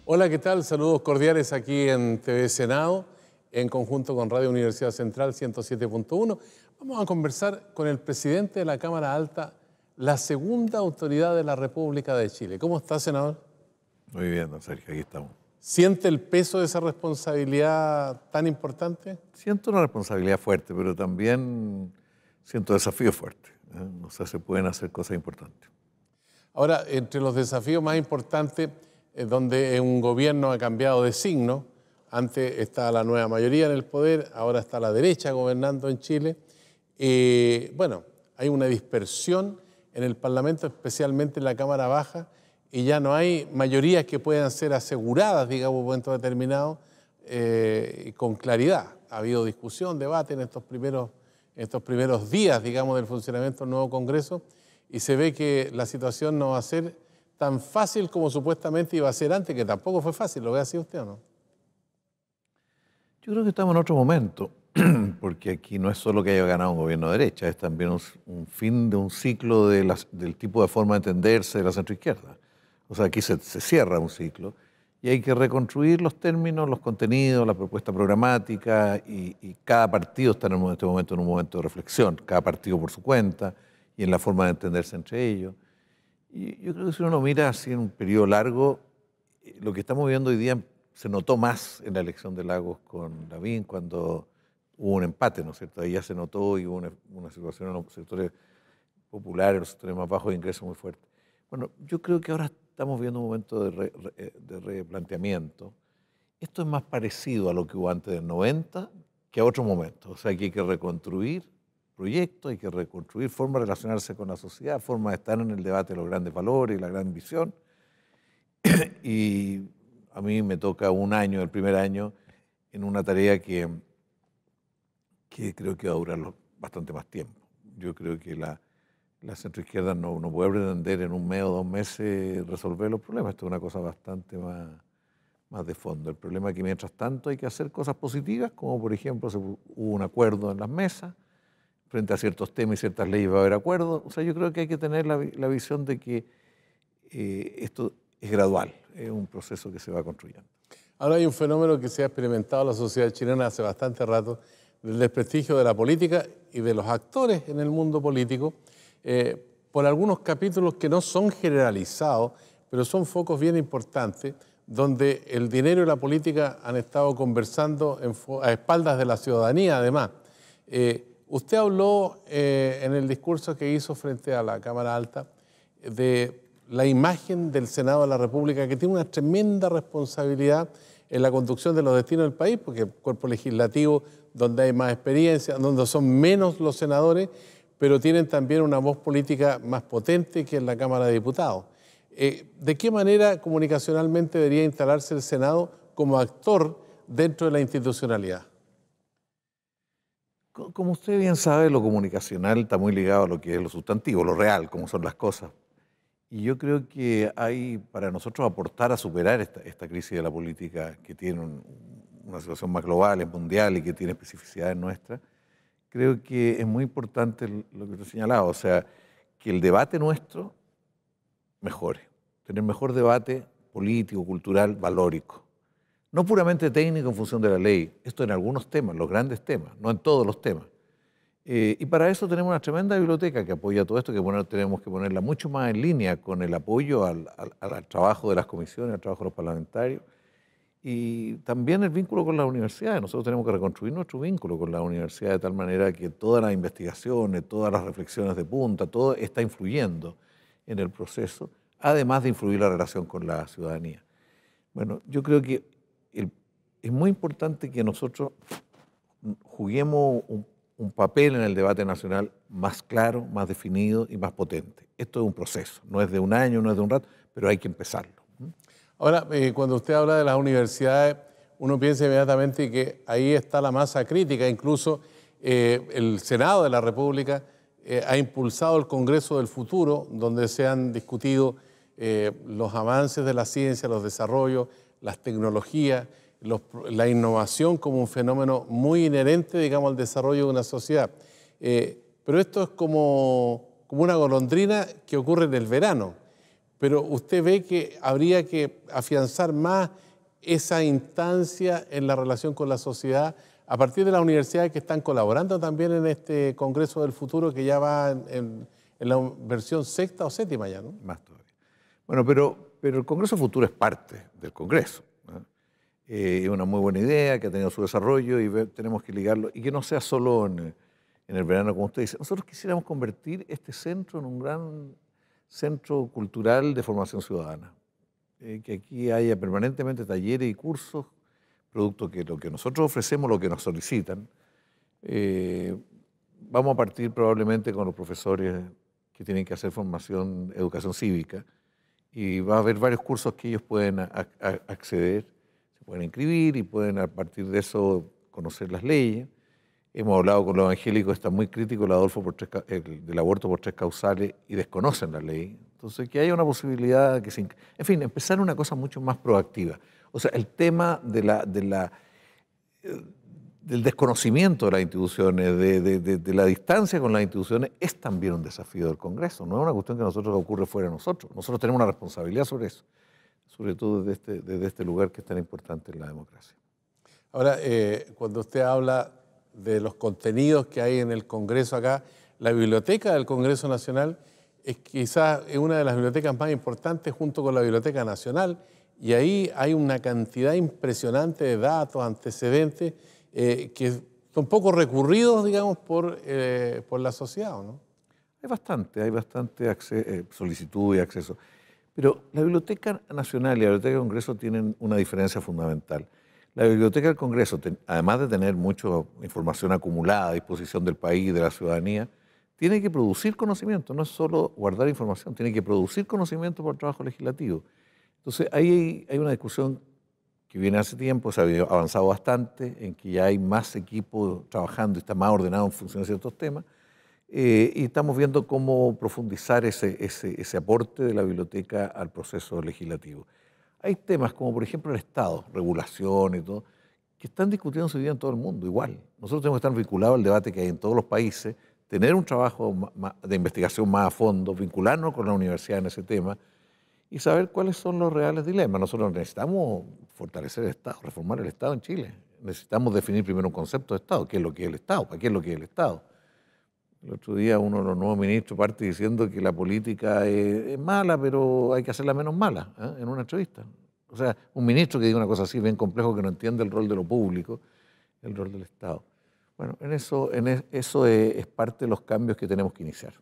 Hola, ¿qué tal? Saludos cordiales aquí en TV Senado, en conjunto con Radio Universidad Central 107.1. Vamos a conversar con el presidente de la Cámara Alta, la segunda autoridad de la República de Chile. ¿Cómo está, senador? Muy bien, don Sergio, aquí estamos. ¿Siente el peso de esa responsabilidad tan importante? Siento una responsabilidad fuerte, pero también siento desafíos fuertes. O sea, se pueden hacer cosas importantes. Ahora, entre los desafíos más importantes, donde un gobierno ha cambiado de signo, antes estaba la nueva mayoría en el poder, ahora está la derecha gobernando en Chile. Bueno, hay una dispersión en el Parlamento, especialmente en la Cámara Baja, y ya no hay mayorías que puedan ser aseguradas, digamos, en un momento determinado, con claridad. Ha habido discusión, debate en estos primeros días, digamos, del funcionamiento del nuevo Congreso, y se ve que la situación no va a ser tan fácil como supuestamente iba a ser antes, que tampoco fue fácil. ¿Lo ve así usted o no? Yo creo que estamos en otro momento, porque aquí no es solo que haya ganado un gobierno de derecha, es también un fin de un ciclo del tipo de forma de entenderse de la centroizquierda. O sea, aquí se cierra un ciclo y hay que reconstruir los términos, los contenidos, la propuesta programática y cada partido está en este momento en un momento de reflexión, cada partido por su cuenta y en la forma de entenderse entre ellos. Y yo creo que si uno mira así en un periodo largo, lo que estamos viviendo hoy día se notó más en la elección de Lagos con Lavín cuando hubo un empate, ¿no es cierto? Ahí ya se notó y hubo una situación en los sectores populares, los sectores más bajos de ingresos muy fuerte. Bueno, yo creo que ahora estamos viendo un momento de replanteamiento. Esto es más parecido a lo que hubo antes del 90 que a otro momento. O sea, que hay que reconstruir proyectos, hay que reconstruir formas de relacionarse con la sociedad, formas de estar en el debate de los grandes valores y la gran visión. Y a mí me toca un año, el primer año, en una tarea que creo que va a durar bastante más tiempo. Yo creo que la centroizquierda no puede pretender en un mes o 2 meses resolver los problemas. Esto es una cosa bastante más de fondo. El problema es que mientras tanto hay que hacer cosas positivas, como por ejemplo hubo un acuerdo en las mesas, frente a ciertos temas y ciertas leyes va a haber acuerdo. O sea, yo creo que hay que tener la visión de que esto es gradual, es un proceso que se va construyendo. Ahora hay un fenómeno que se ha experimentado en la sociedad chilena hace bastante rato, del desprestigio de la política y de los actores en el mundo político, por algunos capítulos que no son generalizados, pero son focos bien importantes, donde el dinero y la política han estado conversando a espaldas de la ciudadanía, además. Usted habló en el discurso que hizo frente a la Cámara Alta de la imagen del Senado de la República, que tiene una tremenda responsabilidad en la conducción de los destinos del país, porque el cuerpo legislativo donde hay más experiencia, donde son menos los senadores, pero tienen también una voz política más potente que en la Cámara de Diputados. ¿De qué manera comunicacionalmente debería instalarse el Senado como actor dentro de la institucionalidad? Como usted bien sabe, lo comunicacional está muy ligado a lo que es lo sustantivo, lo real, cómo son las cosas. Y yo creo que hay para nosotros aportar a superar esta crisis de la política que tiene una situación más global, es mundial y que tiene especificidades nuestras. Creo que es muy importante lo que usted señalaba, o sea, que el debate nuestro mejore, tener mejor debate político, cultural, valórico. No puramente técnico en función de la ley, esto en algunos temas, los grandes temas, no en todos los temas. Y para eso tenemos una tremenda biblioteca que apoya todo esto, tenemos que ponerla mucho más en línea con el apoyo al trabajo de las comisiones, al trabajo de los parlamentarios y también el vínculo con las universidades. Nosotros tenemos que reconstruir nuestro vínculo con la universidad de tal manera que todas las investigaciones, todas las reflexiones de punta, todo está influyendo en el proceso, además de influir la relación con la ciudadanía. Bueno, yo creo que es muy importante que nosotros juguemos un papel en el debate nacional más claro, más definido y más potente. Esto es un proceso, no es de un año, no es de un rato, pero hay que empezarlo. Ahora, cuando usted habla de las universidades, uno piensa inmediatamente que ahí está la masa crítica, incluso el Senado de la República ha impulsado el Congreso del Futuro, donde se han discutido los avances de la ciencia, los desarrollos, las tecnologías, la innovación como un fenómeno muy inherente, digamos, al desarrollo de una sociedad. Pero esto es como una golondrina que ocurre en el verano. pero usted ve que habría que afianzar más esa instancia en la relación con la sociedad a partir de las universidades que están colaborando también en este Congreso del Futuro que ya va en la versión sexta o séptima ya, ¿no? Más todavía. Bueno, pero el Congreso Futuro es parte del Congreso, ¿no? Es una muy buena idea que ha tenido su desarrollo y tenemos que ligarlo, y que no sea solo en el verano, como usted dice. Nosotros quisiéramos convertir este centro en un gran centro cultural de formación ciudadana, que aquí haya permanentemente talleres y cursos, producto que lo que nosotros ofrecemos, lo que nos solicitan. Vamos a partir probablemente con los profesores que tienen que hacer formación, educación cívica, y va a haber varios cursos que ellos pueden acceder, se pueden inscribir y pueden a partir de eso conocer las leyes. Hemos hablado con los evangélicos, está muy crítico del aborto por 3 causales y desconocen la ley. Entonces, que haya una posibilidad que en fin, empezar una cosa mucho más proactiva. O sea, el tema del desconocimiento de las instituciones, de la distancia con las instituciones, es también un desafío del Congreso. No es una cuestión que ocurre fuera de nosotros. Nosotros tenemos una responsabilidad sobre eso, sobre todo desde este lugar que es tan importante en la democracia. Ahora, cuando usted habla de los contenidos que hay en el Congreso acá, la biblioteca del Congreso Nacional es quizás una de las bibliotecas más importantes junto con la Biblioteca Nacional, y ahí hay una cantidad impresionante de datos, antecedentes, que son poco recurridos, digamos, por la sociedad, ¿no? Hay bastante solicitud y acceso. Pero la Biblioteca Nacional y la Biblioteca del Congreso tienen una diferencia fundamental. La Biblioteca del Congreso, además de tener mucha información acumulada a disposición del país y de la ciudadanía, tiene que producir conocimiento, no es solo guardar información, tiene que producir conocimiento por trabajo legislativo. Entonces, ahí hay una discusión que viene hace tiempo, se ha avanzado bastante, en que ya hay más equipo trabajando y está más ordenado en función de ciertos temas, y estamos viendo cómo profundizar ese aporte de la biblioteca al proceso legislativo. Hay temas como, por ejemplo, el Estado, regulación y todo, que están discutiéndose hoy día en todo el mundo, igual. Nosotros tenemos que estar vinculados al debate que hay en todos los países, tener un trabajo de investigación más a fondo, vincularnos con la universidad en ese tema y saber cuáles son los reales dilemas. Nosotros necesitamos fortalecer el Estado, reformar el Estado en Chile. Necesitamos definir primero un concepto de Estado, qué es lo que es el Estado, para qué es lo que es el Estado. El otro día uno de los nuevos ministros parte diciendo que la política es mala, pero hay que hacerla menos mala, en una entrevista. O sea, un ministro que diga una cosa así bien complejo, que no entiende el rol de lo público, el rol del Estado. Bueno, eso es parte de los cambios que tenemos que iniciar.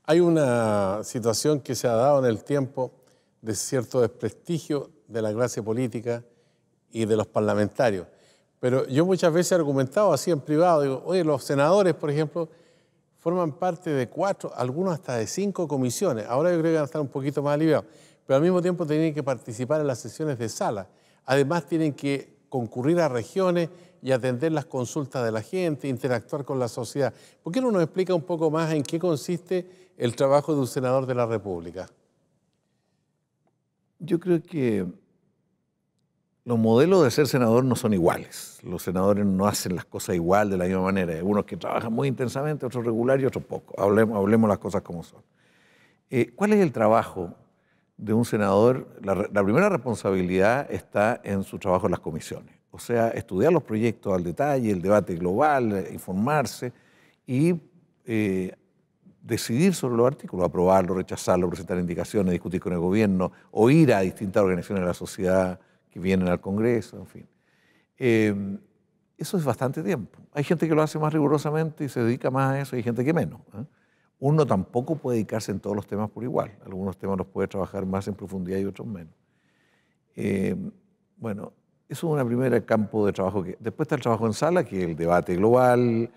Hay una situación que se ha dado en el tiempo de cierto desprestigio de la clase política y de los parlamentarios. Pero yo muchas veces he argumentado así en privado, digo, oye, los senadores, por ejemplo, forman parte de 4, algunos hasta de 5 comisiones. Ahora yo creo que van a estar un poquito más aliviados, pero al mismo tiempo tienen que participar en las sesiones de sala. Además tienen que concurrir a regiones y atender las consultas de la gente, interactuar con la sociedad. ¿Por qué no nos explica un poco más en qué consiste el trabajo de un senador de la República? Yo creo que los modelos de ser senador no son iguales. Los senadores no hacen las cosas igual, de la misma manera. Hay unos que trabajan muy intensamente, otros regular y otros poco. Hablemos las cosas como son. ¿Cuál es el trabajo de un senador? La primera responsabilidad está en su trabajo en las comisiones. O sea, estudiar los proyectos al detalle, el debate global, informarse y decidir sobre los artículos, aprobarlo, rechazarlo, presentar indicaciones, discutir con el gobierno, o ir a distintas organizaciones de la sociedad que vienen al Congreso, en fin. Eso es bastante tiempo. Hay gente que lo hace más rigurosamente y se dedica más a eso, y hay gente que menos. Uno tampoco puede dedicarse en todos los temas por igual. Algunos temas los puede trabajar más en profundidad y otros menos. Bueno, eso es un primer campo de trabajo. Después está el trabajo en sala, que es el debate global,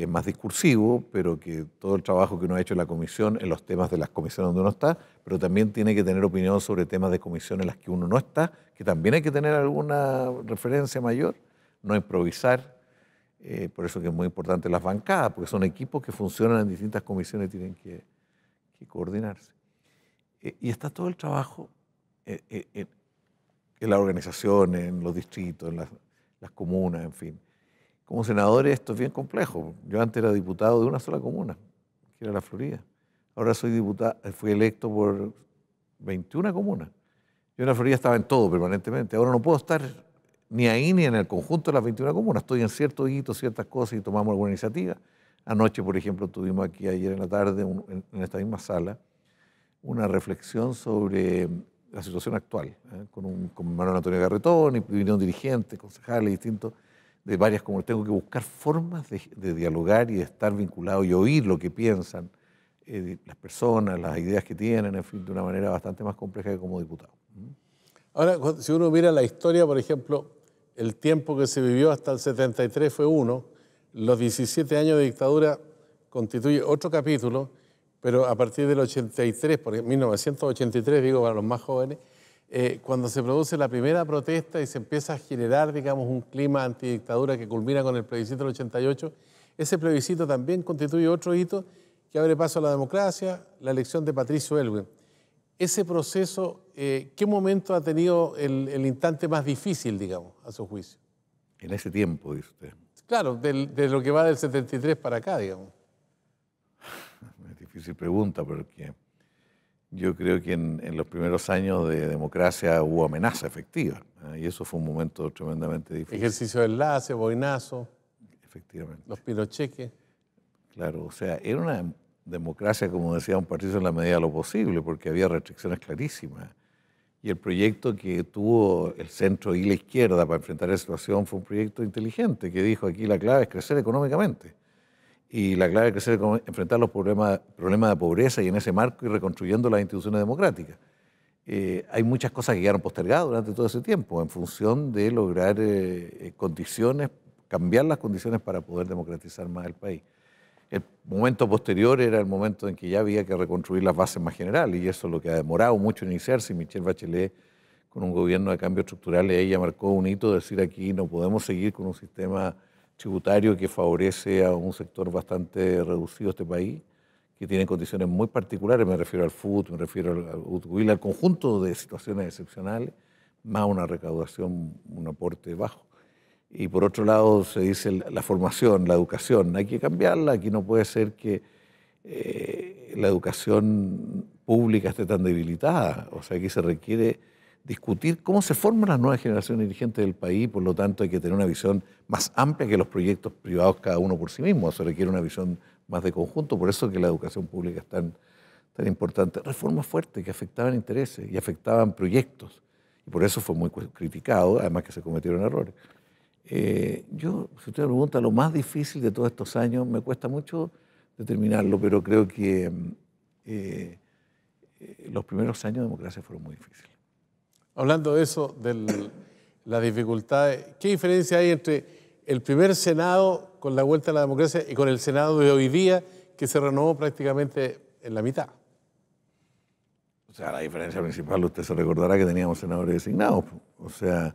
más discursivo, pero que todo el trabajo que uno ha hecho en la comisión, en los temas de las comisiones donde uno está, pero también tiene que tener opinión sobre temas de comisión en las que uno no está, que también hay que tener alguna referencia mayor, no improvisar. Por eso que es muy importante las bancadas, porque son equipos que funcionan en distintas comisiones y tienen que coordinarse. Y está todo el trabajo en la organización, en los distritos, en las comunas, en fin. Como senador esto es bien complejo. Yo antes era diputado de una sola comuna, que era la Florida. Ahora soy diputado, fui electo por 21 comunas. Yo en la Florida estaba en todo permanentemente. Ahora no puedo estar ni ahí ni en el conjunto de las 21 comunas. Estoy en ciertos hitos, ciertas cosas y tomamos alguna iniciativa. Anoche, por ejemplo, tuvimos aquí ayer en la tarde, en esta misma sala, una reflexión sobre la situación actual, con Manuel Antonio Garretón, y vinieron dirigentes, concejales distintos de varias comunidades. Tengo que buscar formas de dialogar y de estar vinculado y oír lo que piensan las personas, las ideas que tienen, en fin, de una manera bastante más compleja que como diputado. Ahora, si uno mira la historia, por ejemplo, el tiempo que se vivió hasta el 73 fue uno, los 17 años de dictadura constituye otro capítulo, pero a partir del 83, por 1983, digo para los más jóvenes, cuando se produce la primera protesta y se empieza a generar, digamos, un clima antidictadura que culmina con el plebiscito del 88, ese plebiscito también constituye otro hito que abre paso a la democracia, la elección de Patricio Aylwin. Ese proceso, ¿qué momento ha tenido el instante más difícil, digamos, a su juicio? En ese tiempo, dice usted. Claro, de lo que va del 73 para acá, digamos. Es difícil pregunta, porque yo creo que en los primeros años de democracia hubo amenaza efectiva, y eso fue un momento tremendamente difícil. Ejercicio de enlace, boinazo. Efectivamente. Los pinocheques. Claro, o sea, era una democracia, como decía un partido, en la medida de lo posible, porque había restricciones clarísimas. Y el proyecto que tuvo el centro y la izquierda para enfrentar esa situación fue un proyecto inteligente, que dijo aquí la clave es crecer económicamente. Y la clave es enfrentar los problemas de pobreza y en ese marco ir reconstruyendo las instituciones democráticas. Hay muchas cosas que quedaron postergadas durante todo ese tiempo en función de lograr condiciones, cambiar las condiciones para poder democratizar más el país. El momento posterior era el momento en que ya había que reconstruir las bases más generales, y eso es lo que ha demorado mucho en iniciarse. Michelle Bachelet, con un gobierno de cambios estructurales, ella marcó un hito de decir aquí no podemos seguir con un sistema tributario que favorece a un sector bastante reducido de este país, que tiene condiciones muy particulares. Me refiero al FUT, me refiero al conjunto de situaciones excepcionales, más una recaudación, un aporte bajo. Y por otro lado se dice la formación, la educación, hay que cambiarla. Aquí no puede ser que la educación pública esté tan debilitada. O sea, aquí se requiere discutir cómo se forman las nuevas generaciones dirigentes del país. Por lo tanto, hay que tener una visión más amplia que los proyectos privados cada uno por sí mismo. Se requiere una visión más de conjunto. Por eso es que la educación pública es tan importante. Reformas fuertes que afectaban intereses y afectaban proyectos. Y por eso fue muy criticado, además que se cometieron errores. Yo, si usted me pregunta, lo más difícil de todos estos años, me cuesta mucho determinarlo, pero creo que los primeros años de democracia fueron muy difíciles. Hablando de eso, de las dificultades, ¿qué diferencia hay entre el primer Senado con la vuelta a la democracia y con el Senado de hoy día, que se renovó prácticamente en la mitad? O sea, la diferencia principal, usted se recordará que teníamos senadores designados. O sea,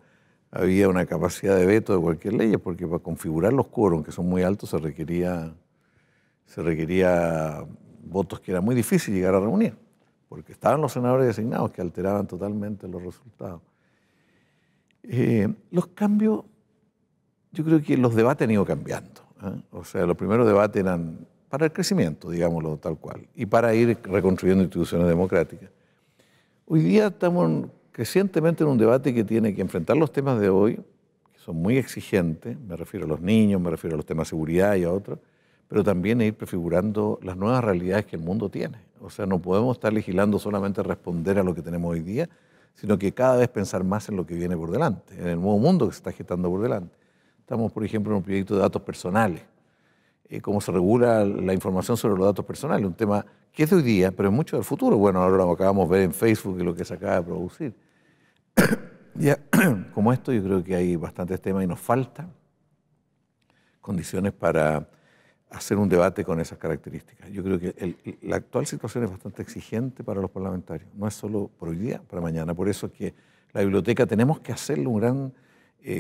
había una capacidad de veto de cualquier ley, porque para configurar los quórums, que son muy altos, se requería votos que era muy difícil llegar a reunir, porque estaban los senadores designados que alteraban totalmente los resultados. Los cambios, yo creo que los debates han ido cambiando. O sea, los primeros debates eran para el crecimiento, digámoslo tal cual, y para ir reconstruyendo instituciones democráticas. Hoy día estamos crecientemente en un debate que tiene que enfrentar los temas de hoy, que son muy exigentes, me refiero a los niños, me refiero a los temas de seguridad y a otros, pero también ir prefigurando las nuevas realidades que el mundo tiene. O sea, no podemos estar legislando solamente responder a lo que tenemos hoy día, sino que cada vez pensar más en lo que viene por delante, en el nuevo mundo que se está gestando por delante. Estamos, por ejemplo, en un proyecto de datos personales, cómo se regula la información sobre los datos personales, un tema que es de hoy día, pero es mucho del futuro. Bueno, ahora lo acabamos de ver en Facebook y lo que se acaba de producir. Ya, como esto, yo creo que hay bastantes temas y nos faltan condiciones para hacer un debate con esas características. Yo creo que la actual situación es bastante exigente para los parlamentarios, no es solo por hoy día, para mañana. Por eso es que la biblioteca tenemos que hacerle un gran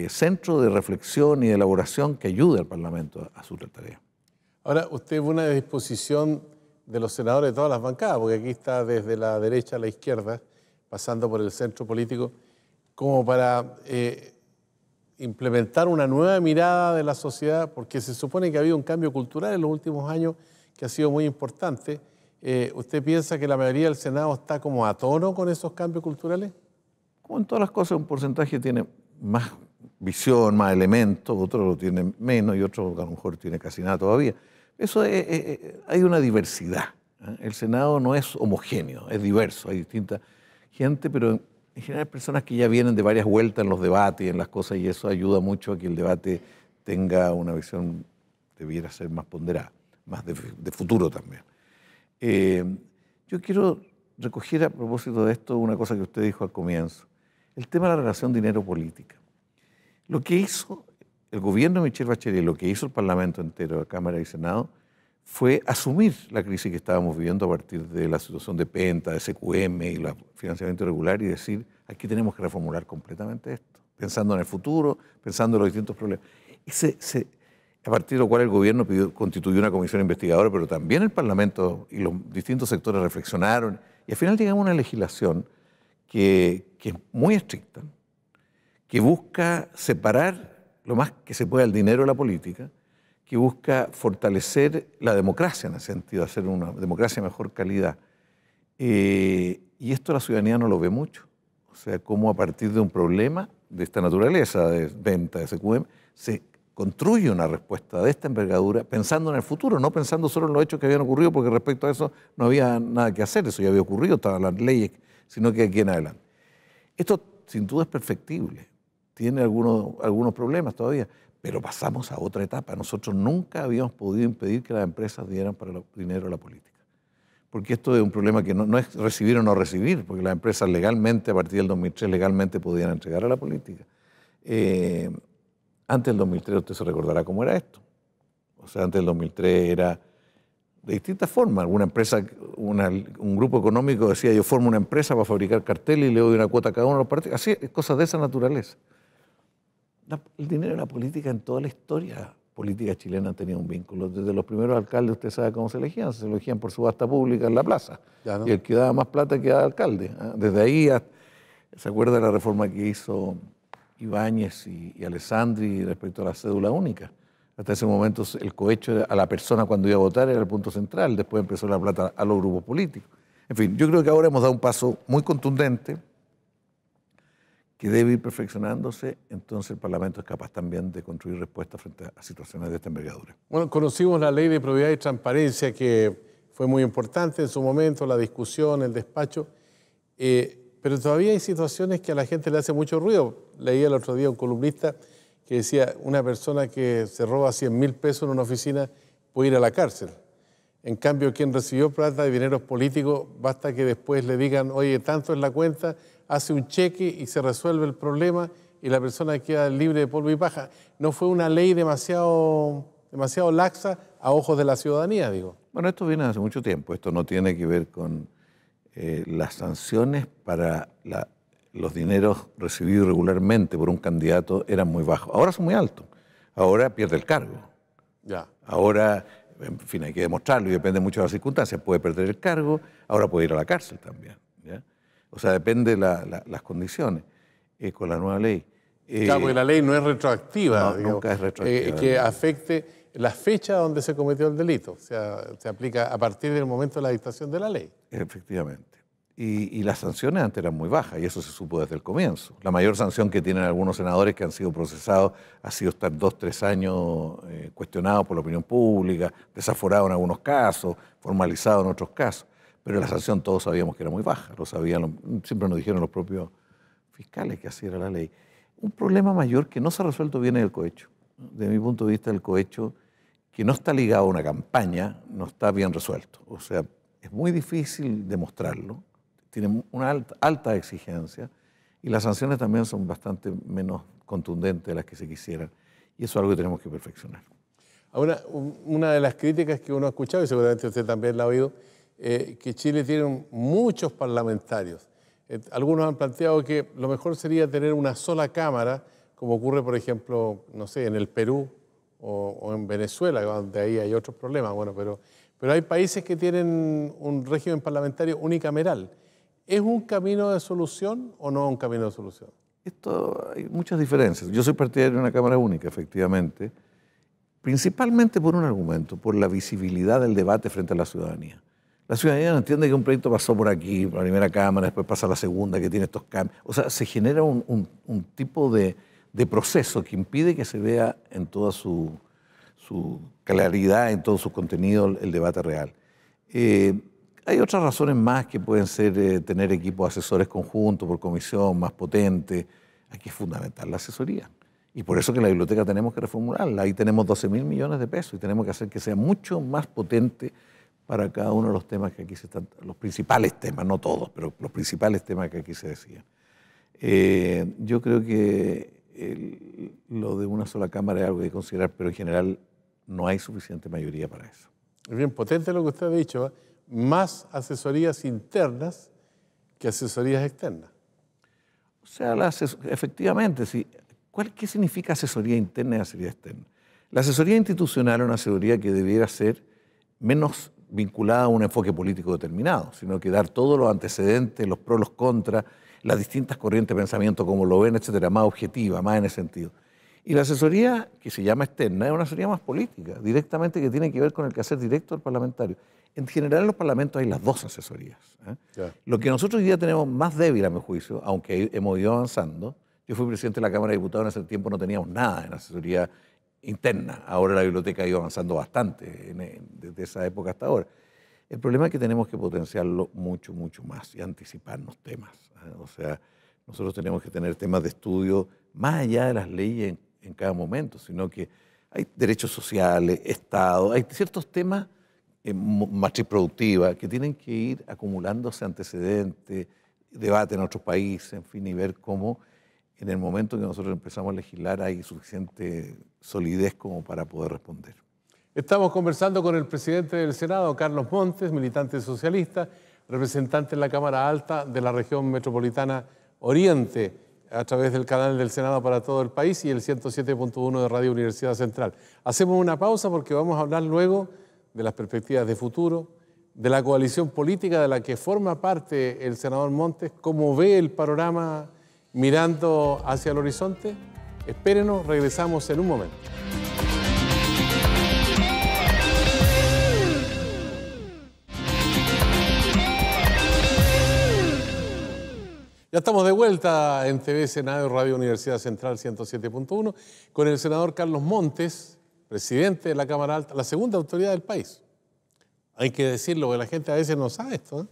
centro de reflexión y de elaboración que ayude al Parlamento a su tarea. Ahora, usted ve una disposición de los senadores de todas las bancadas, porque aquí está desde la derecha a la izquierda, pasando por el centro político, como para implementar una nueva mirada de la sociedad, porque se supone que ha habido un cambio cultural en los últimos años que ha sido muy importante, ¿usted piensa que la mayoría del Senado está como a tono con esos cambios culturales? Como en todas las cosas, un porcentaje tiene más visión, más elementos, otro lo tiene menos y otro a lo mejor tiene casi nada todavía. Hay una diversidad. El Senado no es homogéneo, es diverso, hay distinta gente, pero en general personas que ya vienen de varias vueltas en los debates y en las cosas, y eso ayuda mucho a que el debate tenga una visión, debiera ser más ponderada, más de futuro también. Yo quiero recoger a propósito de esto una cosa que usted dijo al comienzo, el tema de la relación dinero-política. Lo que hizo el gobierno de Michelle Bachelet, lo que hizo el Parlamento entero, la Cámara y Senado, fue asumir la crisis que estábamos viviendo a partir de la situación de Penta, de SQM y el financiamiento irregular y decir, aquí tenemos que reformular completamente esto, pensando en el futuro, pensando en los distintos problemas. Y a partir de lo cual el gobierno constituyó una comisión investigadora, pero también el Parlamento y los distintos sectores reflexionaron y al final llegamos a una legislación que es muy estricta, que busca separar lo más que se pueda el dinero de la política, que busca fortalecer la democracia en el sentido de hacer una democracia de mejor calidad. Y esto la ciudadanía no lo ve mucho. O sea, cómo a partir de un problema de esta naturaleza, de venta, de SQM, se construye una respuesta de esta envergadura pensando en el futuro, no pensando solo en los hechos que habían ocurrido, porque respecto a eso no había nada que hacer, eso ya había ocurrido, estaban las leyes, sino que aquí en adelante. Esto sin duda es perfectible, tiene algunos problemas todavía, pero pasamos a otra etapa. Nosotros nunca habíamos podido impedir que las empresas dieran para el dinero a la política. Porque esto es un problema que no es recibir o no recibir, porque las empresas legalmente, a partir del 2003, legalmente podían entregar a la política. Antes del 2003, usted se recordará cómo era esto. O sea, antes del 2003 era de distintas formas. Alguna empresa, un grupo económico decía, yo formo una empresa para fabricar carteles y le doy una cuota a cada uno de los partidos. Así, cosas de esa naturaleza. El dinero y la política en toda la historia política chilena han tenido un vínculo. Desde los primeros alcaldes, usted sabe cómo se elegían por subasta pública en la plaza. Ya, ¿no? Y el que daba más plata quedaba alcalde. Desde ahí, ¿se acuerda de la reforma que hizo Ibáñez y Alessandri respecto a la cédula única? Hasta ese momento el cohecho a la persona cuando iba a votar era el punto central, después empezó la plata a los grupos políticos. En fin, yo creo que ahora hemos dado un paso muy contundente que debe ir perfeccionándose, entonces el Parlamento es capaz también de construir respuestas frente a situaciones de esta envergadura. Bueno, conocimos la Ley de Probidad y Transparencia, que fue muy importante en su momento, la discusión, el despacho, pero todavía hay situaciones que a la gente le hace mucho ruido. Leí el otro día un columnista que decía, una persona que se roba 100.000 pesos en una oficina puede ir a la cárcel. En cambio, quien recibió plata de dineros políticos, basta que después le digan, oye, tanto es la cuenta, hace un cheque y se resuelve el problema y la persona queda libre de polvo y paja. No fue una ley demasiado laxa a ojos de la ciudadanía, digo. Bueno, esto viene hace mucho tiempo. Esto no tiene que ver con las sanciones para los dineros recibidos regularmente por un candidato eran muy bajos. Ahora son muy altos. Ahora pierde el cargo. Ya. Ahora, en fin, hay que demostrarlo y depende mucho de las circunstancias. Puede perder el cargo, ahora puede ir a la cárcel también, ¿ya? O sea, depende de las condiciones con la nueva ley. Claro, porque la ley no es retroactiva. No, nunca es retroactiva. Que afecte la fecha donde se cometió el delito. O sea, se aplica a partir del momento de la dictación de la ley. Efectivamente. Y las sanciones antes eran muy bajas, y eso se supo desde el comienzo. La mayor sanción que tienen algunos senadores que han sido procesados ha sido estar 2 o 3 años cuestionados por la opinión pública, desaforados en algunos casos, formalizados en otros casos. Pero la sanción todos sabíamos que era muy baja, lo sabían, siempre nos dijeron los propios fiscales que así era la ley. Un problema mayor que no se ha resuelto bien es el cohecho. Desde mi punto de vista, el cohecho, que no está ligado a una campaña, no está bien resuelto. O sea, es muy difícil demostrarlo, tiene una alta exigencia y las sanciones también son bastante menos contundentes de las que se quisieran. Y eso es algo que tenemos que perfeccionar. Ahora, una de las críticas que uno ha escuchado, y seguramente usted también la ha oído, que Chile tiene muchos parlamentarios. Algunos han planteado que lo mejor sería tener una sola cámara, como ocurre, por ejemplo, no sé, en el Perú o en Venezuela, donde ahí hay otros problemas. Bueno, pero hay países que tienen un régimen parlamentario unicameral. ¿Es un camino de solución o no un camino de solución? Esto hay muchas diferencias. Yo soy partidario de una cámara única, efectivamente, principalmente por un argumento, por la visibilidad del debate frente a la ciudadanía. La ciudadanía no entiende que un proyecto pasó por aquí, por la primera Cámara, después pasa a la segunda, que tiene estos cambios. O sea, se genera un tipo de proceso que impide que se vea en toda su claridad, en todo su contenido, el debate real. Hay otras razones más que pueden ser tener equipos asesores conjuntos por comisión, más potentes. Aquí es fundamental la asesoría. Y por eso que la biblioteca tenemos que reformularla. Ahí tenemos 12.000 millones de pesos y tenemos que hacer que sea mucho más potente para cada uno de los temas que aquí se están, los principales temas, no todos, pero los principales temas que aquí se decían. Yo creo que lo de una sola Cámara es algo que considerar, pero en general no hay suficiente mayoría para eso. Es bien potente lo que usted ha dicho, ¿eh? Más asesorías internas que asesorías externas. O sea, efectivamente, sí. ¿Qué significa asesoría interna y asesoría externa? La asesoría institucional es una asesoría que debiera ser menos vinculada a un enfoque político determinado, sino que dar todos los antecedentes, los pros, los contras, las distintas corrientes de pensamiento, como lo ven, etcétera, más objetiva, más en ese sentido. Y la asesoría, que se llama externa, es una asesoría más política, directamente, que tiene que ver con el quehacer directo del parlamentario. En general, en los parlamentos hay las dos asesorías. Yeah. Lo que nosotros hoy día tenemos más débil, a mi juicio, aunque hemos ido avanzando, yo fui presidente de la Cámara de Diputados, en ese tiempo no teníamos nada en asesoría interna. Ahora la biblioteca ha ido avanzando bastante desde esa época hasta ahora. El problema es que tenemos que potenciarlo mucho, mucho más y anticiparnos temas. O sea, nosotros tenemos que tener temas de estudio más allá de las leyes en cada momento, sino que hay derechos sociales, Estado, hay ciertos temas, matriz productiva, que tienen que ir acumulándose antecedentes, debate en otros países, en fin, y ver cómo en el momento que nosotros empezamos a legislar hay suficiente solidez como para poder responder. Estamos conversando con el presidente del Senado, Carlos Montes, militante socialista, representante en la Cámara Alta de la región metropolitana Oriente, a través del canal del Senado para todo el país y el 107.1 de Radio Universidad Central. Hacemos una pausa porque vamos a hablar luego de las perspectivas de futuro, de la coalición política de la que forma parte el senador Montes, cómo ve el panorama mirando hacia el horizonte. Espérenos, regresamos en un momento. Ya estamos de vuelta en TV Senado y Radio Universidad Central 107.1 con el senador Carlos Montes, presidente de la Cámara Alta, la segunda autoridad del país. Hay que decirlo, porque la gente a veces no sabe esto, ¿eh?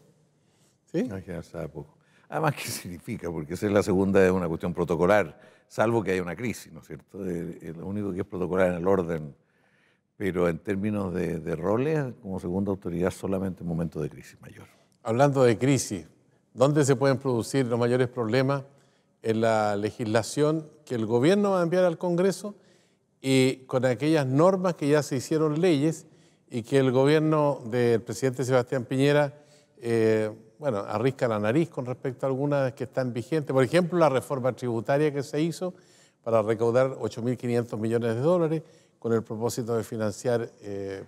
¿Sí? No, que sabe poco. Además, ¿qué significa? Porque ser la segunda es una cuestión protocolar, salvo que haya una crisis, ¿no es cierto? Lo único que es protocolar en el orden, pero en términos de roles, como segunda autoridad solamente en momentos de crisis mayor. Hablando de crisis, ¿dónde se pueden producir los mayores problemas? En la legislación que el gobierno va a enviar al Congreso y con aquellas normas que ya se hicieron leyes y que el gobierno del presidente Sebastián Piñera arrisca la nariz con respecto a algunas que están vigentes. Por ejemplo, la reforma tributaria que se hizo para recaudar 8.500 millones de dólares con el propósito de financiar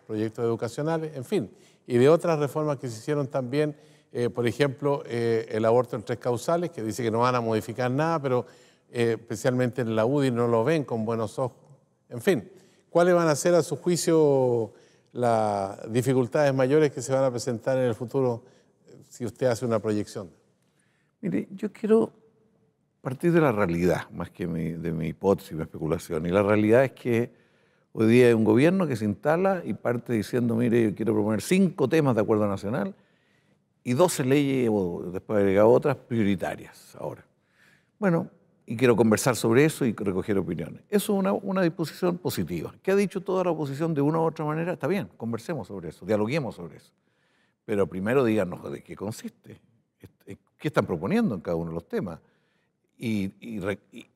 proyectos educacionales, en fin, y de otras reformas que se hicieron también. Por ejemplo, el aborto en 3 causales, que dice que no van a modificar nada, pero especialmente en la UDI no lo ven con buenos ojos. En fin, ¿cuáles van a ser a su juicio las dificultades mayores que se van a presentar en el futuro si usted hace una proyección? Mire, yo quiero partir de la realidad, más que de mi hipótesis, mi especulación. Y la realidad es que hoy día hay un gobierno que se instala y parte diciendo, mire, yo quiero proponer 5 temas de acuerdo nacional y 12 leyes, o después agregar otras, prioritarias ahora. Bueno, y quiero conversar sobre eso y recoger opiniones. Eso es una disposición positiva. ¿Qué ha dicho toda la oposición de una u otra manera? Está bien, conversemos sobre eso, dialoguemos sobre eso. Pero primero díganos de qué consiste, qué están proponiendo en cada uno de los temas. Y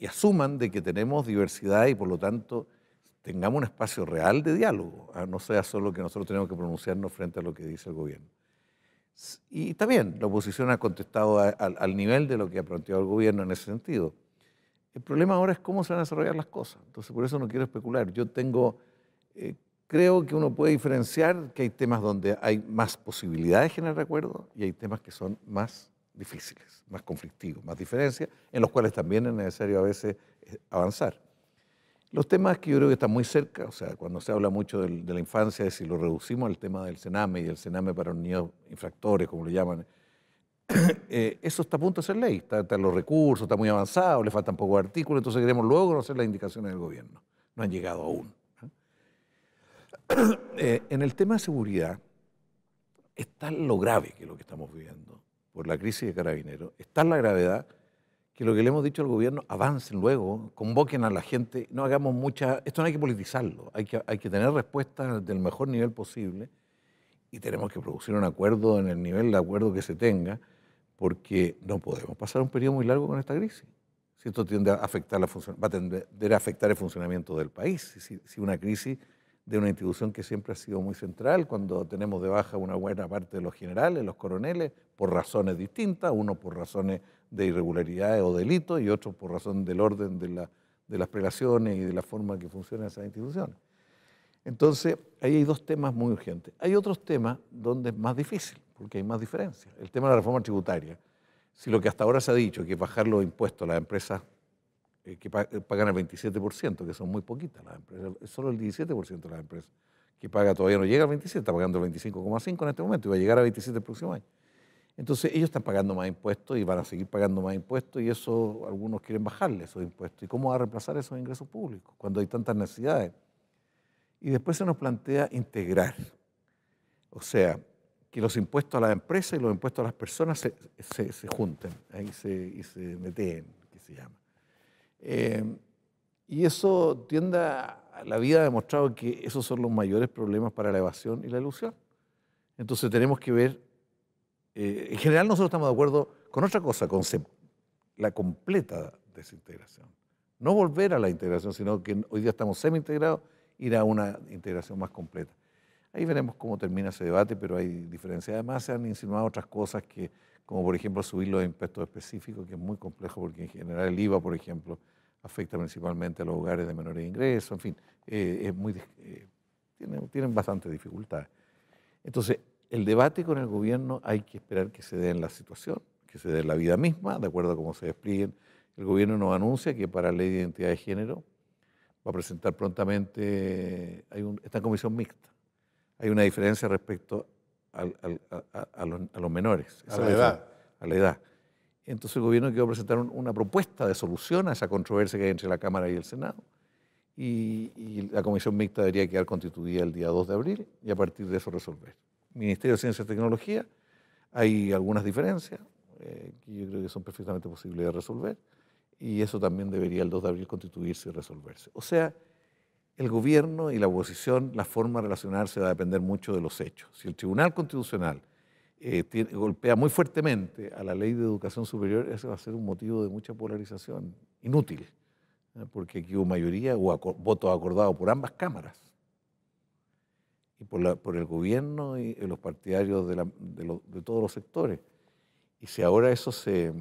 asuman de que tenemos diversidad y por lo tanto tengamos un espacio real de diálogo. No sea solo que nosotros tenemos que pronunciarnos frente a lo que dice el gobierno. Y está bien, la oposición ha contestado al nivel de lo que ha planteado el gobierno en ese sentido. El problema ahora es cómo se van a desarrollar las cosas. Entonces, por eso no quiero especular. Yo creo que uno puede diferenciar que hay temas donde hay más posibilidades de generar acuerdo y hay temas que son más difíciles, más conflictivos, más diferencias, en los cuales también es necesario a veces avanzar. Los temas que yo creo que están muy cerca, o sea, cuando se habla mucho de la infancia, es si lo reducimos al tema del Sename y el Sename para los niños infractores, como lo llaman, eso está a punto de ser ley, están los recursos, está muy avanzado, le faltan pocos artículos, entonces queremos luego conocer las indicaciones del gobierno. No han llegado aún. En el tema de seguridad, es tan lo grave que es lo que estamos viviendo por la crisis de Carabineros, es tan la gravedad que lo que le hemos dicho al gobierno, avancen luego, convoquen a la gente, no hagamos mucha, esto no hay que politizarlo, hay que tener respuestas del mejor nivel posible y tenemos que producir un acuerdo en el nivel de acuerdo que se tenga, porque no podemos pasar un periodo muy largo con esta crisis. Si esto tiende a afectar va a tender a afectar el funcionamiento del país, si una crisis de una institución que siempre ha sido muy central, cuando tenemos de baja una buena parte de los generales, los coroneles, por razones distintas, uno por razones de irregularidades o delitos y otro por razón del orden de las prelaciones y de la forma que funcionan esas instituciones. Entonces, ahí hay dos temas muy urgentes. Hay otros temas donde es más difícil, porque hay más diferencias. El tema de la reforma tributaria. Si lo que hasta ahora se ha dicho, que es bajar los impuestos a las empresas que pagan el 27%, que son muy poquitas las empresas, es solo el 17% de las empresas que paga, todavía no llega al 27%, está pagando el 25,5% en este momento y va a llegar a 27% el próximo año. Entonces ellos están pagando más impuestos y van a seguir pagando más impuestos y eso algunos quieren bajarle esos impuestos. ¿Y cómo va a reemplazar esos ingresos públicos cuando hay tantas necesidades? Y después se nos plantea integrar, o sea, que los impuestos a las empresas y los impuestos a las personas se junten ahí y se meten, que se llama. Y eso tiende a la vida ha demostrado que esos son los mayores problemas para la evasión y la elusión. Entonces tenemos que ver, en general nosotros estamos de acuerdo con otra cosa, con la completa desintegración. No volver a la integración, sino que hoy día estamos semi-integrados, ir a una integración más completa. Ahí veremos cómo termina ese debate, pero hay diferencias. Además se han insinuado otras cosas como por ejemplo subir los impuestos específicos, que es muy complejo porque en general el IVA, por ejemplo, afecta principalmente a los hogares de menores ingresos, en fin, tienen bastante dificultades. Entonces, el debate con el gobierno hay que esperar que se dé en la situación, que se dé en la vida misma, de acuerdo a cómo se desplieguen. El gobierno nos anuncia que para la ley de identidad de género va a presentar prontamente, está en comisión mixta. Hay una diferencia respecto a los menores. A la edad. A la edad. Entonces el gobierno quiere presentar una propuesta de solución a esa controversia que hay entre la Cámara y el Senado. Y la comisión mixta debería quedar constituida el día 2 de abril y a partir de eso resolver. Ministerio de Ciencia y Tecnología, hay algunas diferencias que yo creo que son perfectamente posibles de resolver y eso también debería el 2 de abril constituirse y resolverse. O sea, el gobierno y la oposición, la forma de relacionarse va a depender mucho de los hechos. Si el Tribunal Constitucional golpea muy fuertemente a la Ley de Educación Superior, ese va a ser un motivo de mucha polarización, inútil, porque aquí hubo mayoría o votos acordados por ambas cámaras y por el gobierno y los partidarios de todos los sectores. Y si ahora eso se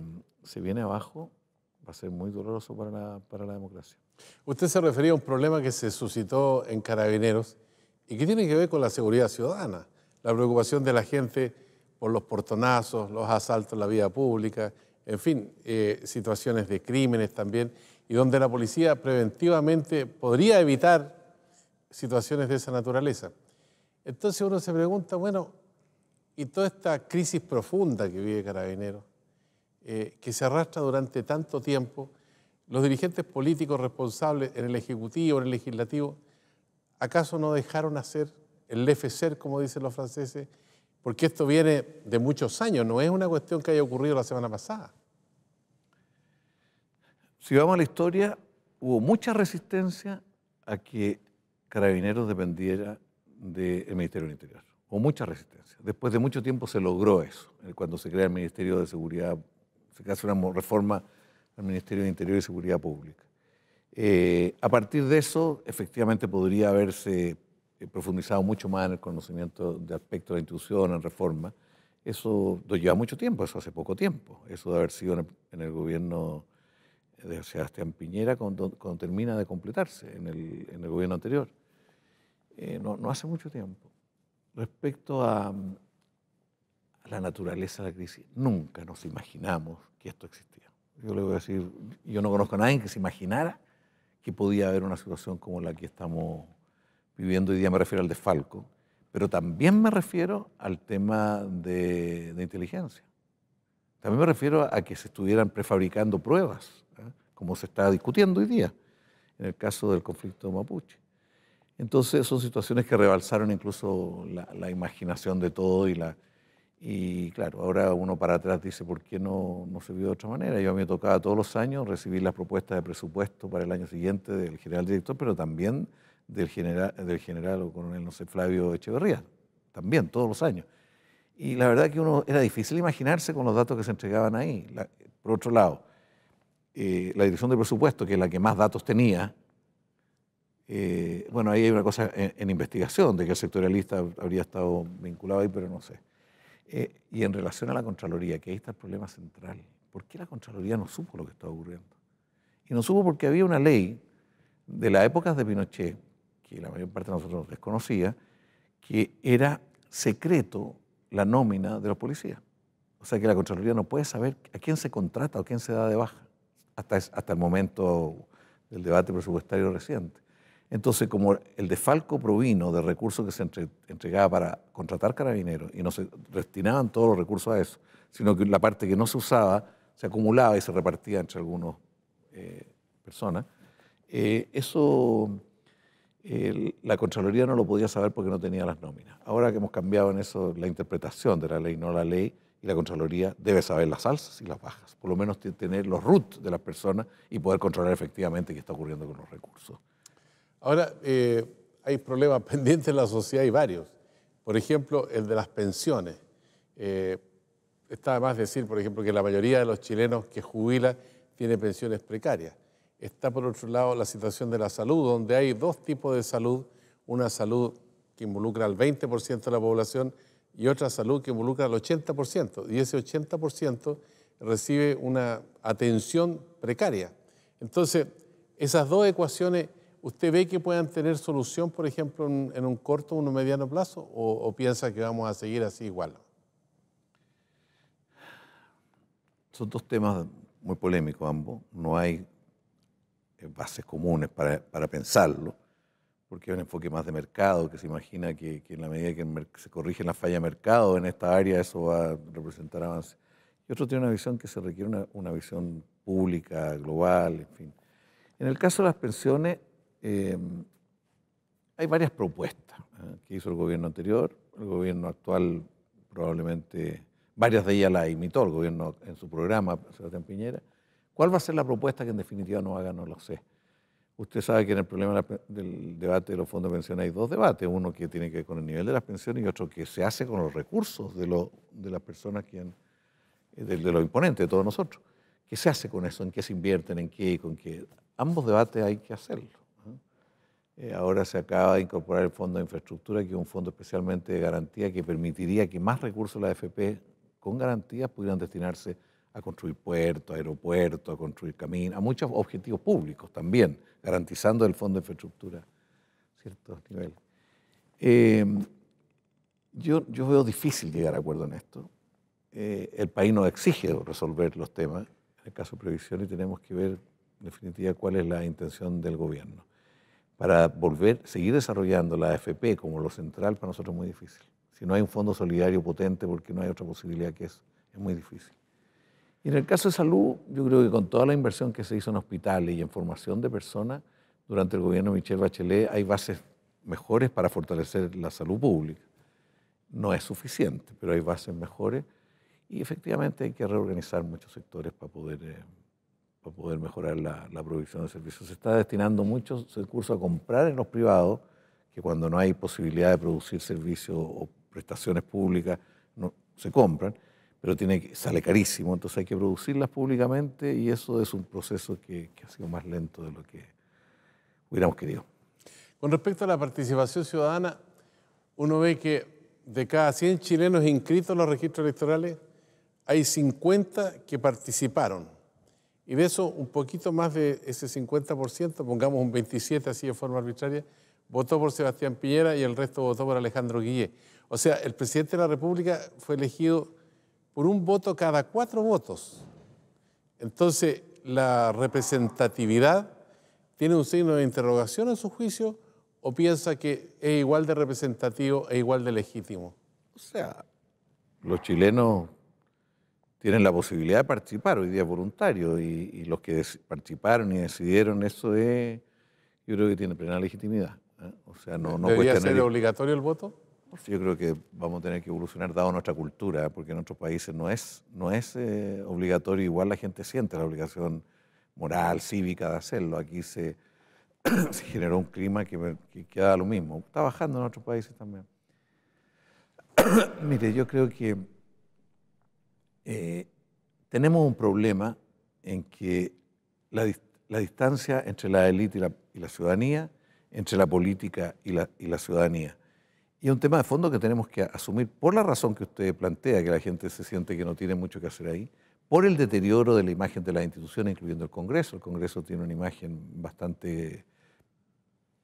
viene abajo, va a ser muy doloroso para la democracia. Usted se refería a un problema que se suscitó en Carabineros y que tiene que ver con la seguridad ciudadana, la preocupación de la gente por los portonazos, los asaltos en la vía pública, en fin, situaciones de crímenes también, y donde la policía preventivamente podría evitar situaciones de esa naturaleza. Entonces uno se pregunta, bueno, y toda esta crisis profunda que vive Carabineros, que se arrastra durante tanto tiempo, los dirigentes políticos responsables en el Ejecutivo, en el Legislativo, ¿acaso no dejaron hacer el laisser-faire, como dicen los franceses? Porque esto viene de muchos años, no es una cuestión que haya ocurrido la semana pasada. Si vamos a la historia, hubo mucha resistencia a que Carabineros dependiera del Ministerio del Interior. Hubo mucha resistencia. Después de mucho tiempo se logró eso, cuando se crea el Ministerio de Seguridad, se hace una reforma al Ministerio de Interior y Seguridad Pública. A partir de eso, efectivamente podría haberse profundizado mucho más en el conocimiento de aspectos de la institución, en reforma. Eso lleva mucho tiempo, eso hace poco tiempo. Eso de haber sido en el gobierno de Sebastián Piñera cuando termina de completarse en el gobierno anterior. No hace mucho tiempo. Respecto a la naturaleza de la crisis, nunca nos imaginamos que esto existía. Yo le voy a decir, yo no conozco a nadie que se imaginara que podía haber una situación como la que estamos viviendo hoy día. Me refiero al desfalco, pero también me refiero al tema de inteligencia. También me refiero a que se estuvieran prefabricando pruebas, como se está discutiendo hoy día en el caso del conflicto mapuche. Entonces son situaciones que rebalsaron incluso la imaginación de todo y claro, ahora uno para atrás dice, ¿por qué no se vio de otra manera? Yo a mí me tocaba todos los años recibir las propuestas de presupuesto para el año siguiente del general director, pero también del general o coronel, no sé, Flavio Echeverría, también todos los años. Y la verdad que era difícil imaginarse con los datos que se entregaban ahí. Por otro lado, la dirección de presupuesto, que es la que más datos tenía, bueno, ahí hay una cosa en investigación de que el sectorialista habría estado vinculado ahí, pero no sé. Y en relación a la Contraloría, que ahí está el problema central. ¿Por qué la Contraloría no supo lo que estaba ocurriendo? Y no supo porque había una ley de las épocas de Pinochet, que la mayor parte de nosotros desconocía, que era secreto la nómina de los policías. O sea que la Contraloría no puede saber a quién se contrata o quién se da de baja hasta el momento del debate presupuestario reciente. Entonces, como el desfalco provino de recursos que se entregaba para contratar carabineros y no se destinaban todos los recursos a eso, sino que la parte que no se usaba se acumulaba y se repartía entre algunas personas, la Contraloría no lo podía saber porque no tenía las nóminas. Ahora que hemos cambiado en eso la interpretación de la ley, no la ley, y la Contraloría debe saber las alzas y las bajas, por lo menos tener los RUT de las personas y poder controlar efectivamente qué está ocurriendo con los recursos. Ahora, hay problemas pendientes en la sociedad y varios. Por ejemplo, el de las pensiones. Está de más decir, por ejemplo, que la mayoría de los chilenos que jubila tiene pensiones precarias. Está, por otro lado, la situación de la salud, donde hay dos tipos de salud. Una salud que involucra al 20% de la población y otra salud que involucra al 80%. Y ese 80% recibe una atención precaria. Entonces, esas dos ecuaciones, ¿usted ve que puedan tener solución, por ejemplo, en un corto o un mediano plazo? ¿O piensa que vamos a seguir así igual? Son dos temas muy polémicos ambos. No hay bases comunes para pensarlo, porque hay un enfoque más de mercado, que se imagina que en la medida que se corrige la falla de mercado en esta área, eso va a representar avance. Y otro tiene una visión que se requiere una visión pública, global, en fin. En el caso de las pensiones, hay varias propuestas que hizo el gobierno anterior. El gobierno actual probablemente, varias de ellas las imitó el gobierno en su programa, Sebastián Piñera. ¿Cuál va a ser la propuesta que en definitiva no haga? No lo sé. Usted sabe que en el problema del debate de los fondos de pensiones hay dos debates, uno que tiene que ver con el nivel de las pensiones y otro que se hace con los recursos de las personas, de los imponentes, de todos nosotros. ¿Qué se hace con eso? ¿En qué se invierten? ¿En qué? ¿Con qué? Ambos debates hay que hacerlo. Ahora se acaba de incorporar el Fondo de Infraestructura, que es un fondo especialmente de garantía que permitiría que más recursos de la AFP con garantías pudieran destinarse a construir puertos, aeropuertos, a construir caminos, a muchos objetivos públicos también, garantizando el Fondo de Infraestructura ciertos niveles. Yo veo difícil llegar a acuerdo en esto. El país nos exige resolver los temas, en el caso de previsión, y tenemos que ver en definitiva cuál es la intención del gobierno. Para seguir desarrollando la AFP como lo central, para nosotros es muy difícil. Si no hay un fondo solidario potente, porque no hay otra posibilidad que es muy difícil. Y en el caso de salud, yo creo que con toda la inversión que se hizo en hospitales y en formación de personas, durante el gobierno de Michelle Bachelet hay bases mejores para fortalecer la salud pública. No es suficiente, pero hay bases mejores y efectivamente hay que reorganizar muchos sectores para poder mejorar la provisión de servicios. Se está destinando muchos recursos a comprar en los privados, que cuando no hay posibilidad de producir servicios o prestaciones públicas, no se compran, pero sale carísimo, entonces hay que producirlas públicamente y eso es un proceso que ha sido más lento de lo que hubiéramos querido. Con respecto a la participación ciudadana, uno ve que de cada 100 chilenos inscritos en los registros electorales, hay 50 que participaron. Y de eso, un poquito más de ese 50%, pongamos un 27% así de forma arbitraria, votó por Sebastián Piñera y el resto votó por Alejandro Guillé. O sea, el presidente de la República fue elegido por un voto cada 4 votos. Entonces, la representatividad ¿tiene un signo de interrogación en su juicio o piensa que es igual de representativo e igual de legítimo? O sea, los chilenos tienen la posibilidad de participar, hoy día es voluntario, y los que participaron y decidieron eso yo creo que tiene plena legitimidad. O sea, no ¿Debería cuesta ser obligatorio el voto? Yo creo que vamos a tener que evolucionar dado nuestra cultura, porque en otros países no es obligatorio, igual la gente siente la obligación moral, cívica de hacerlo. Aquí se generó un clima que queda lo mismo. Está bajando en otros países también. Mire, yo creo que tenemos un problema en que la distancia entre la élite y la ciudadanía, entre la política y la ciudadanía. Y es un tema de fondo que tenemos que asumir por la razón que usted plantea, que la gente se siente que no tiene mucho que hacer ahí, por el deterioro de la imagen de las instituciones, incluyendo el Congreso. El Congreso tiene una imagen bastante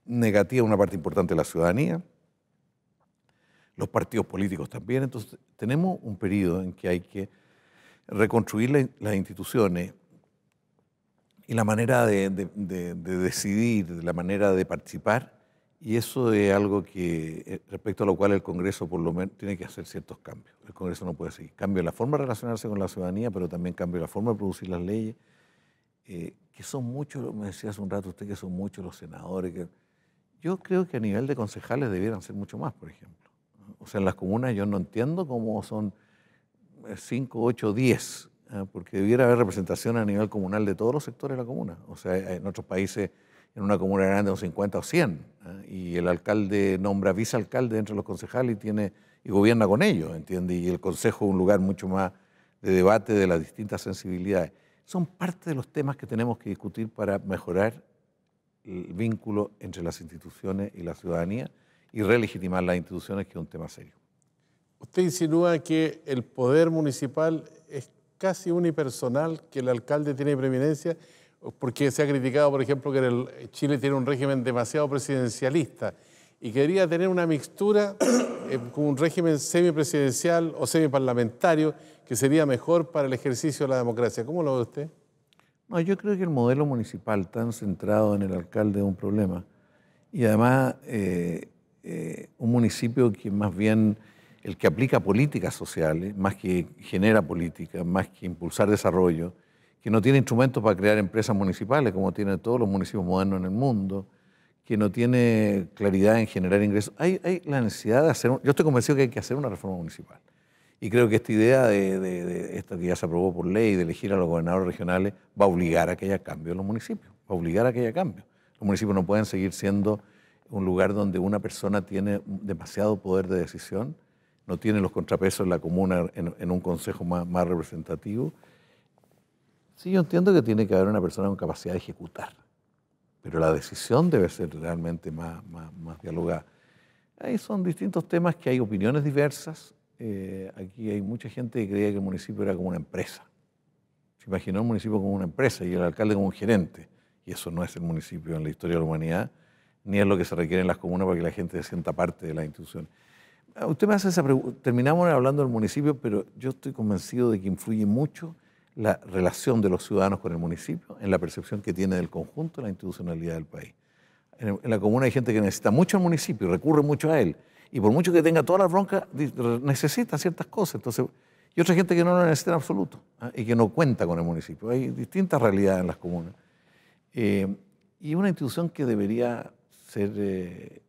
negativa, una parte importante de la ciudadanía, los partidos políticos también. Entonces, tenemos un periodo en que hay que reconstruir las instituciones y la manera de decidir, la manera de participar, y eso es algo que respecto a lo cual el Congreso por lo menos tiene que hacer ciertos cambios. El Congreso no puede seguir. Cambio en la forma de relacionarse con la ciudadanía, pero también cambio en la forma de producir las leyes, que son muchos, me decía hace un rato usted que son muchos los senadores. Yo creo que a nivel de concejales debieran ser mucho más, por ejemplo. O sea, en las comunas yo no entiendo cómo son 5, 8, 10, porque debiera haber representación a nivel comunal de todos los sectores de la comuna. O sea, en otros países, en una comuna grande, son 50 o 100, y el alcalde nombra vicealcalde entre los concejales y gobierna con ellos, ¿entiende? Y el consejo es un lugar mucho más de debate de las distintas sensibilidades. Son parte de los temas que tenemos que discutir para mejorar el vínculo entre las instituciones y la ciudadanía y relegitimar las instituciones, que es un tema serio. Usted insinúa que el poder municipal es casi unipersonal, que el alcalde tiene preeminencia, porque se ha criticado, por ejemplo, que Chile tiene un régimen demasiado presidencialista y quería tener una mixtura con un régimen semipresidencial o semiparlamentario que sería mejor para el ejercicio de la democracia. ¿Cómo lo ve usted? No, yo creo que el modelo municipal tan centrado en el alcalde es un problema, y además un municipio que más bien el que aplica políticas sociales, más que genera políticas, más que impulsar desarrollo, que no tiene instrumentos para crear empresas municipales como tienen todos los municipios modernos en el mundo, que no tiene claridad en generar ingresos. Hay la necesidad de yo estoy convencido que hay que hacer una reforma municipal. Y creo que esta idea de esta que ya se aprobó por ley, de elegir a los gobernadores regionales, va a obligar a que haya cambio en los municipios, va a obligar a que haya cambio. Los municipios no pueden seguir siendo un lugar donde una persona tiene demasiado poder de decisión, no tiene los contrapesos en la comuna en un consejo más representativo. Sí, yo entiendo que tiene que haber una persona con capacidad de ejecutar, pero la decisión debe ser realmente más dialogada. Ahí son distintos temas que hay opiniones diversas. Aquí hay mucha gente que creía que el municipio era como una empresa. Se imaginó el municipio como una empresa y el alcalde como un gerente. Y eso no es el municipio en la historia de la humanidad, ni es lo que se requiere en las comunas para que la gente se sienta parte de las instituciones. Usted me hace esa pregunta. Terminamos hablando del municipio, pero yo estoy convencido de que influye mucho la relación de los ciudadanos con el municipio en la percepción que tiene del conjunto de la institucionalidad del país. En la comuna hay gente que necesita mucho al municipio y recurre mucho a él. Y por mucho que tenga todas las broncas, necesita ciertas cosas. Entonces, y otra gente que no lo necesita en absoluto, y que no cuenta con el municipio. Hay distintas realidades en las comunas. Y una institución que debería ser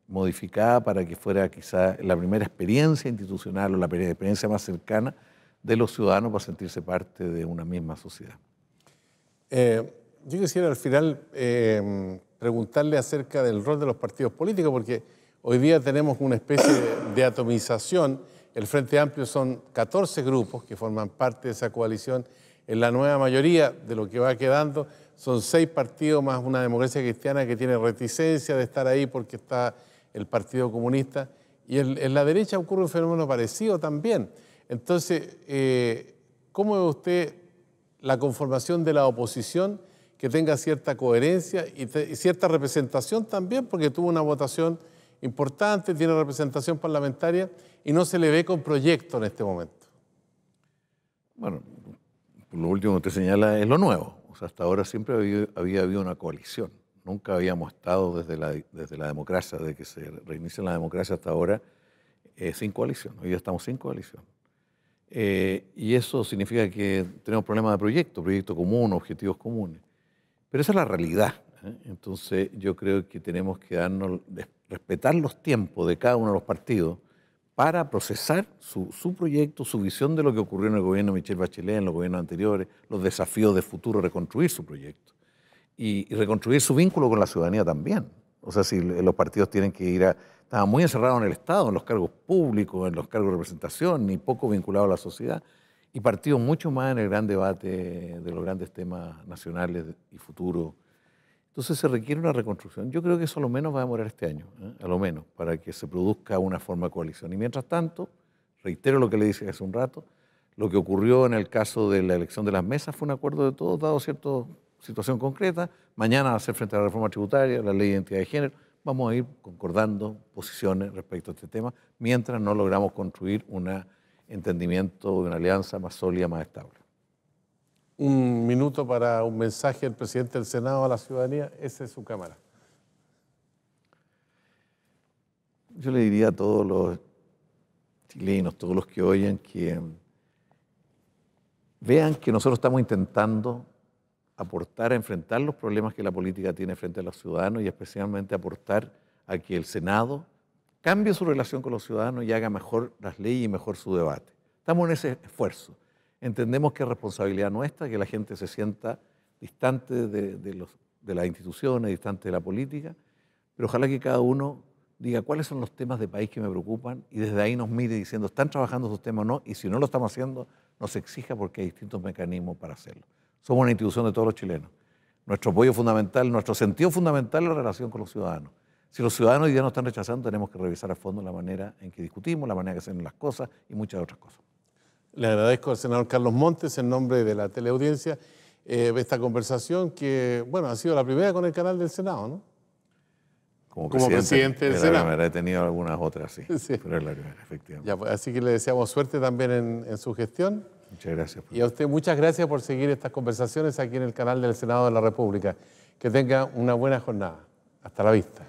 modificada para que fuera quizá la primera experiencia institucional o la experiencia más cercana de los ciudadanos para sentirse parte de una misma sociedad. Yo quisiera al final preguntarle acerca del rol de los partidos políticos, porque hoy día tenemos una especie de atomización. El Frente Amplio son 14 grupos que forman parte de esa coalición. En la nueva mayoría de lo que va quedando son 6 partidos más una democracia cristiana que tiene reticencia de estar ahí porque está el Partido Comunista. Y en la derecha ocurre un fenómeno parecido también. Entonces, ¿cómo ve usted la conformación de la oposición que tenga cierta coherencia y cierta representación también, porque tuvo una votación importante, tiene representación parlamentaria y no se le ve con proyecto en este momento? Bueno, lo último que usted señala es lo nuevo. O sea, hasta ahora siempre había habido una coalición. Nunca habíamos estado desde la democracia, desde que se reinicia la democracia hasta ahora, sin coalición. Hoy ya estamos sin coalición. Y eso significa que tenemos problemas de proyecto común, objetivos comunes. Pero esa es la realidad. Entonces yo creo que tenemos que respetar los tiempos de cada uno de los partidos para procesar su proyecto, su visión de lo que ocurrió en el gobierno de Michelle Bachelet, en los gobiernos anteriores, los desafíos de futuro, reconstruir su proyecto. Y reconstruir su vínculo con la ciudadanía también. O sea, si los partidos tienen que estaban muy encerrados en el Estado, en los cargos públicos, en los cargos de representación, ni poco vinculados a la sociedad, y partidos mucho más en el gran debate de los grandes temas nacionales y futuros. Entonces se requiere una reconstrucción. Yo creo que eso a lo menos va a demorar este año, a lo menos, para que se produzca una forma de coalición. Y mientras tanto, reitero lo que le dije hace un rato, lo que ocurrió en el caso de la elección de las mesas fue un acuerdo de todos, dado cierta situación concreta. Mañana va a ser frente a la reforma tributaria, la ley de identidad de género. Vamos a ir concordando posiciones respecto a este tema, mientras no logramos construir un entendimiento de una alianza más sólida, más estable. Un minuto para un mensaje del presidente del Senado a la ciudadanía. Esa es su cámara. Yo le diría a todos los chilenos, todos los que oyen, que vean que nosotros estamos intentando aportar a enfrentar los problemas que la política tiene frente a los ciudadanos y especialmente aportar a que el Senado cambie su relación con los ciudadanos y haga mejor las leyes y mejor su debate. Estamos en ese esfuerzo. Entendemos que es responsabilidad nuestra que la gente se sienta distante de las instituciones, distante de la política, pero ojalá que cada uno diga cuáles son los temas de país que me preocupan y desde ahí nos mire diciendo, ¿están trabajando esos temas o no? Y si no lo estamos haciendo, nos exija porque hay distintos mecanismos para hacerlo. Somos una institución de todos los chilenos. Nuestro apoyo fundamental, nuestro sentido fundamental es la relación con los ciudadanos. Si los ciudadanos hoy día nos están rechazando, tenemos que revisar a fondo la manera en que discutimos, la manera que hacen las cosas y muchas otras cosas. Le agradezco al senador Carlos Montes en nombre de la teleaudiencia esta conversación que, bueno, ha sido la primera con el canal del Senado, ¿no? Como presidente del Senado. Cámara he tenido algunas otras, sí, Sí. pero es la primera, efectivamente. Ya, pues, así que le deseamos suerte también en su gestión. Muchas gracias. Y a usted muchas gracias por seguir estas conversaciones aquí en el canal del Senado de la República. Que tenga una buena jornada. Hasta la vista.